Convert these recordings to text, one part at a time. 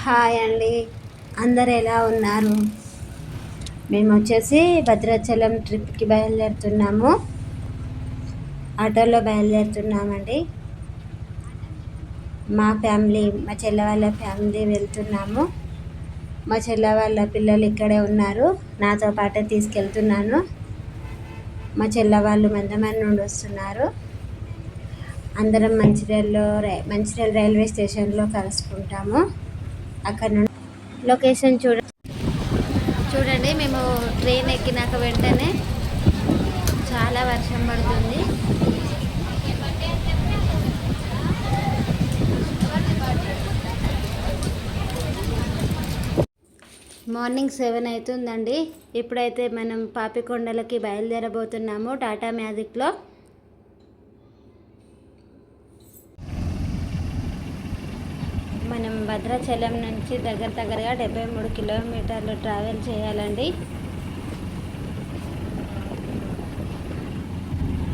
Hi అండి, అందరు ఎలా ఉన్నారు? మేము వచ్చేసి భద్రాచలం ట్రిప్కి బయలుదేరుతున్నాము. ఆటోలో బయలుదేరుతున్నామండి. మా ఫ్యామిలీ, మా చెల్ల వాళ్ళ ఫ్యామిలీ వెళ్తున్నాము. మా చెల్ల వాళ్ళ పిల్లలు ఇక్కడే ఉన్నారు, నాతో పాటే తీసుకెళ్తున్నాను. మా చెల్ల వాళ్ళు మందమరి నుండి వస్తున్నారు. అందరం మంచిర్యాల రైల్వే స్టేషన్లో కలుసుకుంటాము. అక్కడ నుండి లొకేషన్ చూడండి. మేము ట్రైన్ ఎక్కినాక వెంటనే చాలా వర్షం పడుతుంది. మార్నింగ్ 7 అవుతుందండి. ఇప్పుడైతే మనం పాపికొండలకి బయలుదేరబోతున్నాము టాటా మ్యాజిక్లో. మనం భద్రాచలం నుంచి దగ్గరగా 73 కిలోమీటర్లు ట్రావెల్ చేయాలండి.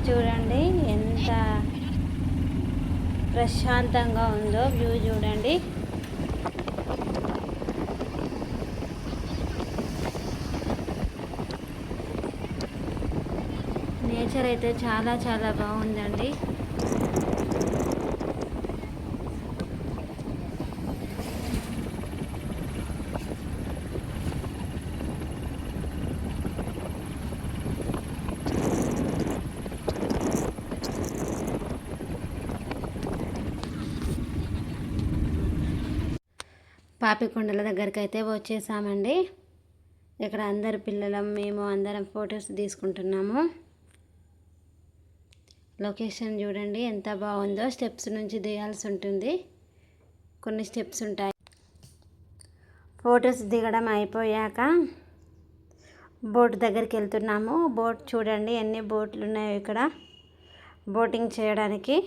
చూడండి ఎంత ప్రశాంతంగా ఉందో వ్యూ చూడండి. నేచర్ అయితే చాలా బాగుందండి. పాపికొండల దగ్గరికి అయితే వచ్చేసామండి. ఇక్కడ అందరు పిల్లలం, మేము అందరం ఫొటోస్ తీసుకుంటున్నాము. లొకేషన్ చూడండి ఎంత బాగుందో. స్టెప్స్ నుంచి దిగాల్సి ఉంటుంది, కొన్ని స్టెప్స్ ఉంటాయి. ఫొటోస్ దిగడం అయిపోయాక బోట్ దగ్గరికి వెళ్తున్నాము. బోట్ చూడండి ఎన్ని బోట్లు ఉన్నాయో ఇక్కడ బోటింగ్ చేయడానికి.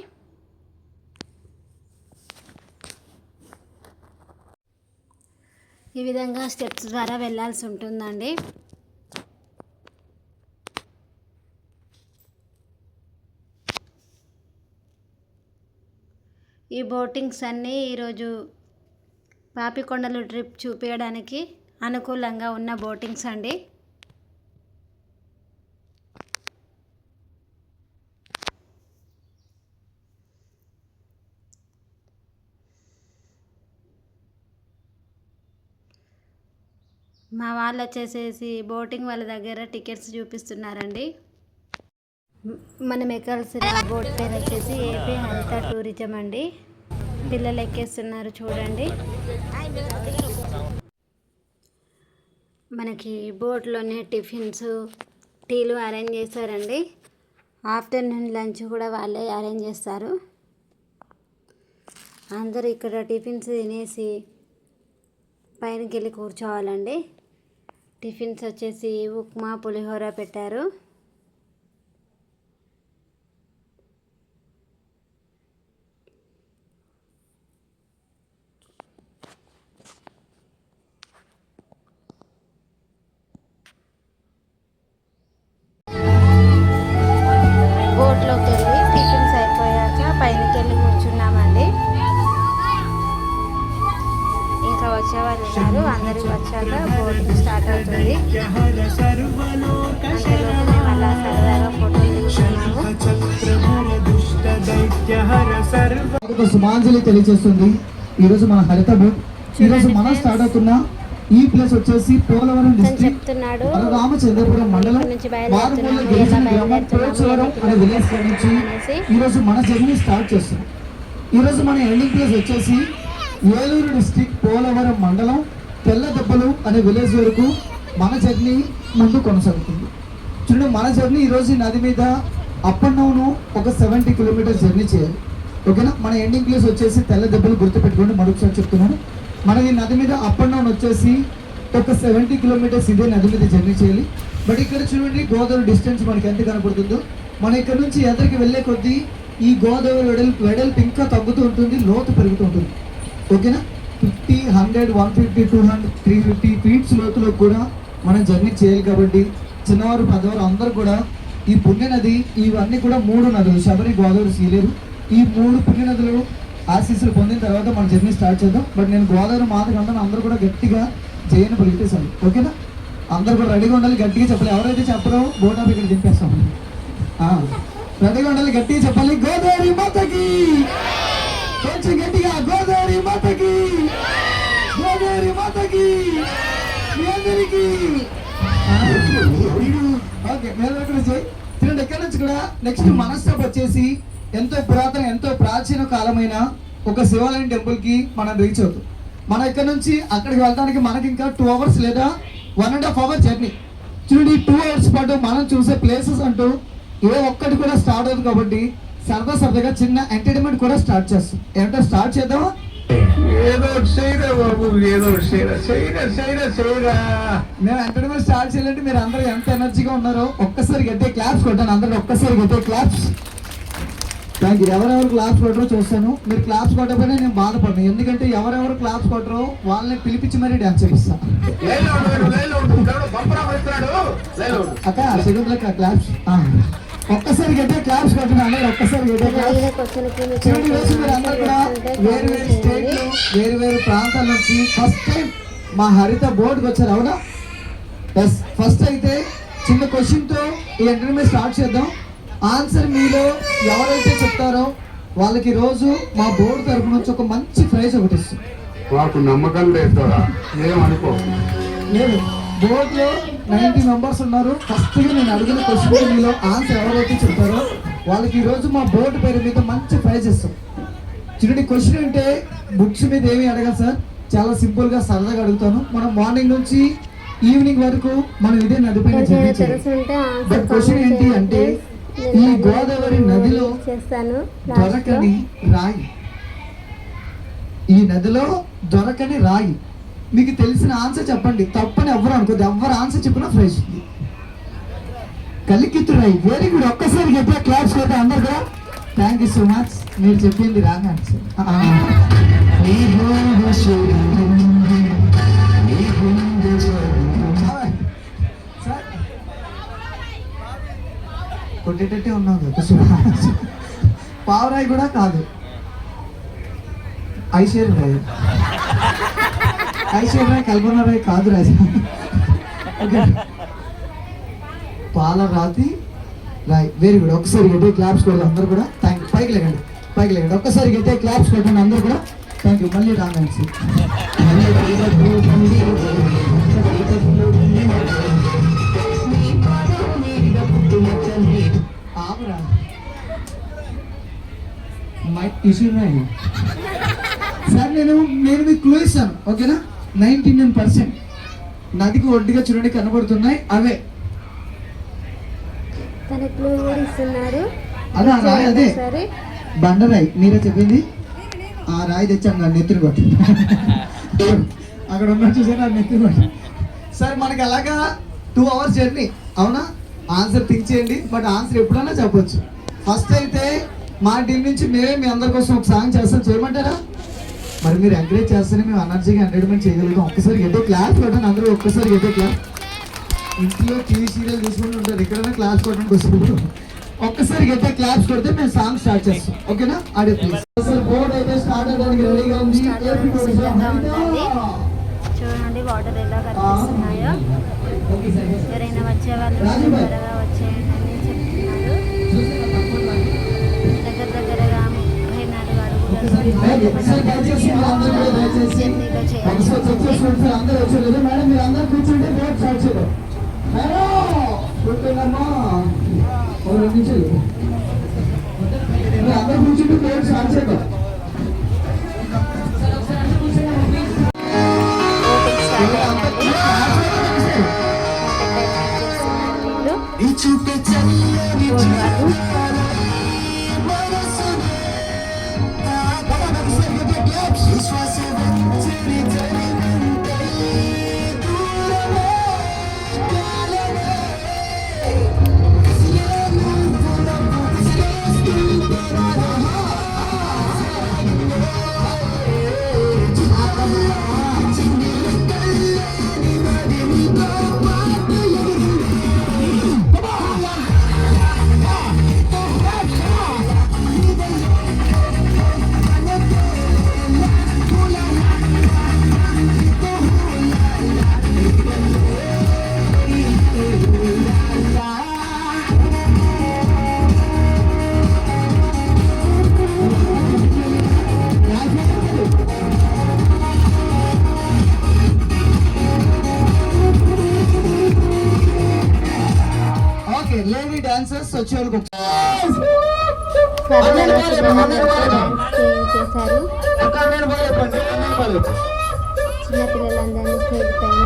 ఈ విధంగా స్టెప్స్ ద్వారా వెళ్ళాల్సి ఉంటుందండి. ఈ బోటింగ్స్ అన్నీ ఈరోజు పాపికొండలు ట్రిప్ చూపించడానికి అనుకూలంగా ఉన్న బోటింగ్స్ అండి. మా వాళ్ళు వచ్చేసేసి బోటింగ్ వాళ్ళ దగ్గర టికెట్స్ చూపిస్తున్నారండి. మనం ఎక్కాల్సిన బోట్ పేరు వచ్చేసి ఏపీ హరిత టూరిజం అండి. పిల్లలు ఎక్కేస్తున్నారు చూడండి. మనకి బోట్లోనే టిఫిన్స్, టీలు అరేంజ్ చేశారండి. ఆఫ్టర్నూన్ లంచ్ కూడా వాళ్ళే అరేంజ్ చేస్తారు. అందరూ ఇక్కడ టిఫిన్స్ తినేసి పైనకి వెళ్ళి కూర్చోవాలండి. టిఫిన్స్ వచ్చేసి ఉప్మా, పులిహోర పెట్టారు. బోట్లోకి వెళ్ళి టిఫిన్స్ అయిపోయాక పైనకి వెళ్ళి కూర్చున్నామండి. ఇంకా వచ్చేవాళ్ళు ఉన్నారు. అందరికి వచ్చాక బోటింగ్ స్టార్ట్ అవుతుంది. అంతలోపు మేము అలా సరదాగా ఫోటోలు తీసుకున్నాము. సుమాంజలి తెలియజేస్తుంది. ఈరోజు మన హరిత బోట్ ఈరోజు మనం స్టార్ట్ అవుతున్న ఈ ప్లేస్ వచ్చేసి పోలవరం డిస్ట్రిక్ట్ రామచంద్రపురం మండలం మారుమూల గిరిజన గ్రామం పోలవరం అనే విలేజ్ నుంచి ఈరోజు మన జర్నీ స్టార్ట్ చేస్తున్నాం. ఈరోజు మన ఎండింగ్ ప్లేస్ వచ్చేసి ఏలూరు డిస్ట్రిక్ట్ పోలవరం మండలం తెల్లదెబ్బలు అనే విలేజ్ వరకు మన జర్నీ ముందు కొనసాగుతుంది. చూడండి, మన జర్నీ ఈరోజు నది మీద అప్ అండ్ డౌన్ ఒక 70 కిలోమీటర్స్ జర్నీ చేయాలి. ఓకేనా? మన ఎండింగ్ ప్లేస్ వచ్చేసి తెల్లదెబ్బలు గుర్తుపెట్టుకోండి. మరొకసారి చెప్తున్నాను, మనది నది మీద అప్ అండ్ డౌన్ వచ్చేసి ఒక 70 కిలోమీటర్స్ ఇదే నది మీద జర్నీ చేయాలి. బట్ ఇక్కడ చూడండి గోదావరి డిస్టెన్స్ మనకి ఎంత కనపడుతుందో. మనం ఇక్కడ నుంచి ఎదరికి వెళ్ళే కొద్దీ ఈ గోదావరి వెడల్పు ఇంకా తగ్గుతూ ఉంటుంది, లోతు పెరుగుతూ ఉంటుంది. ఓకేనా? 50, 100, 150, 200, 350 ఫీట్స్ లోతులో కూడా మనం జర్నీ చేయాలి. కాబట్టి చిన్నవారు పెద్దవారు అందరూ కూడా ఈ పుణ్య నది, ఇవన్నీ కూడా 3 నదులు, శబరి, గోదావరి, సీలేరు, ఈ 3 పుణ్య నదులు ఆశీస్సులు పొందిన తర్వాత మన జర్నీ స్టార్ట్ చేద్దాం. బట్ నేను గోదావరి మాతకు అందరూ అందరూ కూడా గట్టిగా జయని పలికితేసాను. ఓకేనా? అందరూ కూడా రెడీగా ఉండాలి, గట్టిగా చెప్పాలి. ఎవరైతే చెప్పరో బోట్ ఆఫ్ ఇక్కడ దింపేస్తాం. రెడీగా ఉండాలి, గట్టిగా చెప్పాలి. గోదావరి మాతకి, కొంచెం గట్టిగా గోదావరి మాతకి, గోదావరి మాతకి, మీ అందరికీ. ఓకే, తినండి. ఎక్కడి నుంచి కూడా నెక్స్ట్ మన స్టాప్ వచ్చేసి ఎంతో పురాతన, ఎంతో ప్రాచీన కాలమైన ఒక శివాలయం టెంపుల్ కి మనం రీచ్ అవుతాం. మనం ఇక్కడ నుంచి అక్కడికి వెళ్ళడానికి మనకి ఇంకా 2 hours లేదా 1.5 hour జర్నీ. చూడండి, 2 hours పాటు మనం చూసే ప్లేసెస్ అంటూ ఏ ఒక్కటి కూడా స్టార్ట్ అవుతుంది. కాబట్టి సరదాగా చిన్న ఎంటర్టైన్మెంట్ కూడా స్టార్ట్ చేస్తాం. ఏమంటే స్టార్ట్ చేద్దామా? ఏదో చేయరా బాబు, ఏదో చేయరా. మేము ఎంటర్టైన్మెంట్ స్టార్ట్ చేయాలంటే మీరు అందరూ ఎంత ఎనర్జీగా ఉన్నారో ఒక్కసారి గట్టే క్లాప్స్ కొట్టాను. అందరూ ఒక్కసారి గట్టే క్లాప్స్. Thank you. ఎవరెవరు క్లాప్స్ కొట్టరో చూస్తాను. మీరు క్లాప్స్ కొట్టకపోయినా నేను బాధపడను, ఎందుకంటే ఎవరెవరు క్లాప్స్ కొట్టరో వాళ్ళని పిలిపించి మరీ డాన్స్ చేపిస్తా. అక్క సెకండ్ క్లాప్స్ ఒక్కసారి గట్టే క్లాప్స్ కొట్టిన అందరూ ఒక్కసారి గట్టే క్లాప్స్. మీరు అందరూ కూడా వేరు వేరు స్టేట్లు, వేరు వేరు ప్రాంతాల నుంచి ఫస్ట్ టైం మా హరిత బోర్డుకి వచ్చారు, అవునా? ఎస్. ఫస్ట్ అయితే చిన్న క్వశ్చన్తో ఈ ఎంటర్టైన్మెంట్ స్టార్ట్ చేద్దాం. ఆన్సర్ మీలో ఎవరైతే చెప్తారో వాళ్ళకి రోజు మా బోర్డు తరఫు నుంచి ఒక మంచి ప్రైజ్ ఒకటి ఇస్తుంది. మాకు నమ్మకం లేదు, ఏమనుకో. లేదు, బోర్డులో 90 మెంబర్స్ ఉన్నారు. ఫస్ట్గా నేను అడిగిన క్వశ్చన్ మీలో ఆన్సర్ ఎవరైతే చెప్తారో వాళ్ళకి ఈరోజు మా బోర్డు పేరు మీద మంచి ప్రైజ్ ఇస్తాం. చూడండి, క్వశ్చన్ అంటే బుక్స్ మీద ఏమి అడగాలి సార్, చాలా సింపుల్గా సరదాగా అడుగుతాను. మనం మార్నింగ్ నుంచి ఈవినింగ్ వరకు మనం ఇదే నదిపైన బట్ క్వశ్చన్ ఏంటి అంటే ఈ గోదావరి నదిలో దొరకని రాయి, ఈ నదిలో దొరకని రాయి. మీకు తెలిసిన ఆన్సర్ చెప్పండి, తప్పని ఎవరు అనుకోద్దు. ఎవరు ఆన్సర్ చెప్పినా ఫ్రెష్. కలికిత్తు రాయి. Very good. ఒక్కసారి చెప్పే క్లాప్స్ కొట్టే అందరు కూడా. Thank you so much. మీరు చెప్పింది రాంగ్ ఆన్సర్. కొట్టేటట్టే ఉన్నావు కదా. పావురాయి కూడా కాదు, ఐశ్వర్య రాయి. ఐశ్వర్య కల్పన రాయి కాదు రాజా. పాలరాతి రాయి. Very good. ఒకసారి గట్టే క్లాప్స్ కొడతాం అందరూ కూడా. Thank you. పైకి లేకండి. ఒక్కసారి గట్టే క్లాప్స్ కొట్టండి అందరూ కూడా. Thank you. మళ్ళీ రాంగ్ ఆన్సర్. ఆపరా సార్, నేను మీకు క్లూ ఇస్తాను, ఓకేనా? 99% నదికి ఒడ్డుగా చూడండి కనబడుతున్నాయి అవే. అదే ఆ రాయి, అదే బండరాయి. మీరే చెప్పింది. ఆ రాయి తెచ్చాను నా నెత్తిని కొట్టి. అక్కడ ఉన్న చూసాను ఆ నెత్తిని కొట్టి. సార్, మనకి అలాగా 2 hours జర్నీ, అవునా? ఆన్సర్ థింక్ చేయండి, బట్ ఆన్సర్ ఎప్పుడైనా చెప్పొచ్చు. ఫస్ట్ అయితే మా టీం నుంచి మేమే మీ అందరి కోసం ఒక సాంగ్ చేస్తాం, చేయమంటారా? మరి మీరు ఎంకరేజ్ చేస్తేనే మేము ఎనర్జీగా ఎంటర్టైన్మెంట్ చేయగలుగుతాం. ఒక్కసారి గెటే క్లాస్ కొట్టండి అందరూ. ఒక్కసారి గెటే క్లాస్. ఇంట్లో టీవీ సీరియల్ చూసుకుంటూ ఉంటారు, ఎక్కడైనా క్లాస్ కొట్టడానికి వస్తుంది. ఒక్కసారి గెటే క్లాప్స్ కొడితే మేము సాంగ్ స్టార్ట్ చేస్తాం, ఓకేనా? ఆడే ప్లీజ్. అసలు బోర్డ్ అయితే స్టార్ట్ అవ్వడానికి రెడీగా ఉంది. చూడండి వాటర్ ఎలా కనిపిస్తున్నాయో. ఎవరైనా వచ్చే వాళ్ళు త్వరగా వచ్చేయండి అని చెప్తున్నారు. దగ్గరగా 34 అడుగులు అందరూ కూర్చుంటే బోర్డు స్టార్ట్ చేద్దాం. లేడీ డాన్సర్స్ వచ్చే వాళ్ళకి కరోనా చేశారు. చిన్నపిల్లలందరినీ స్టేజ్ పైన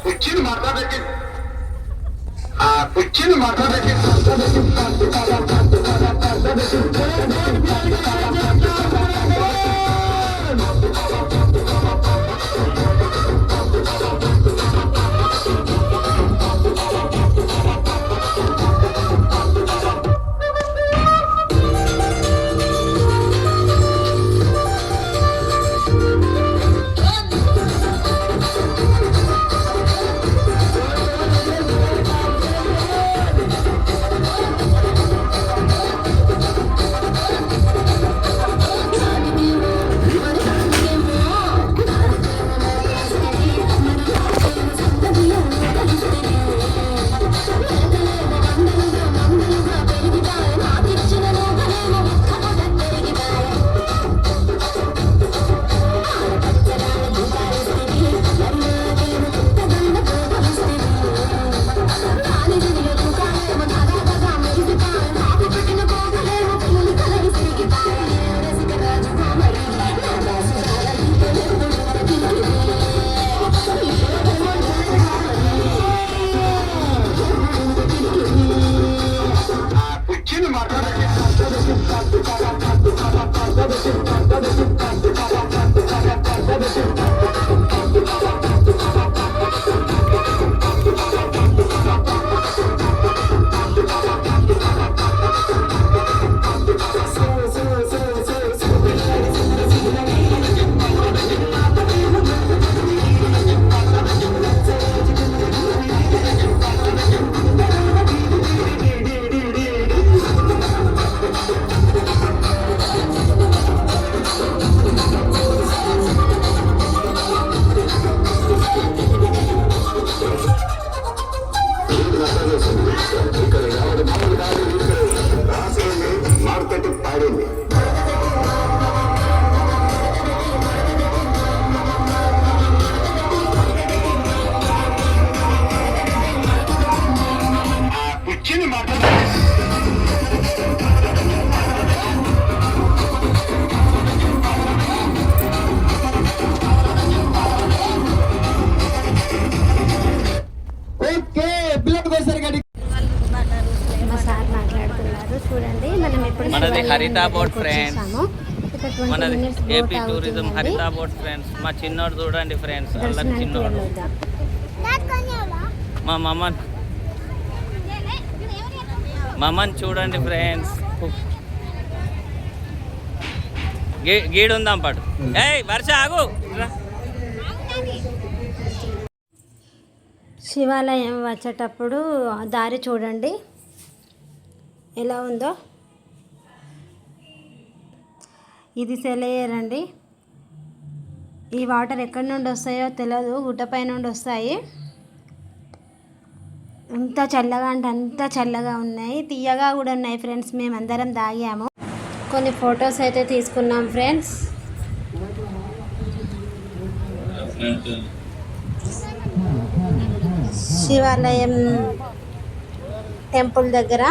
కుర్చీని మాట్లాడకి మా సార్ మాట్లాడుతున్నారు. చూడండి, మనం ఎప్పుడు మనది హరిత బోట్ ఫ్రెండ్స్. చూసాము. ఇక్కడ 20 మనది minutes boat ఏపీ టూరిజం ఆగుతుందండి. హరిత బోట్ ఫ్రెండ్స్. మా చిన్నోడు చూడండి ఫ్రెండ్స్, అల్లరి దర్శనానికి చిన్నోడు. వెళ్ళొద్దాం. మా మమ్మని చూడండి ఫ్రెండ్స్. గీడుందాం పాటు. ఏయ్ వర్ష ఆగు. శివాలయం వచ్చేటప్పుడు దారి చూడండి ఎలా ఉందో. ఇది సెలయేరు అండి. ఈ వాటర్ ఎక్కడి నుండి వస్తాయో తెలియదు, గుట్టపై నుండి వస్తాయి. అంత చల్లగా అంటే అంత చల్లగా ఉన్నాయి, తీయగా కూడా ఉన్నాయి ఫ్రెండ్స్. మేమందరం తాగాము. కొన్ని ఫొటోస్ అయితే తీసుకున్నాం ఫ్రెండ్స్. శివాలయం టెంపుల్ దగ్గర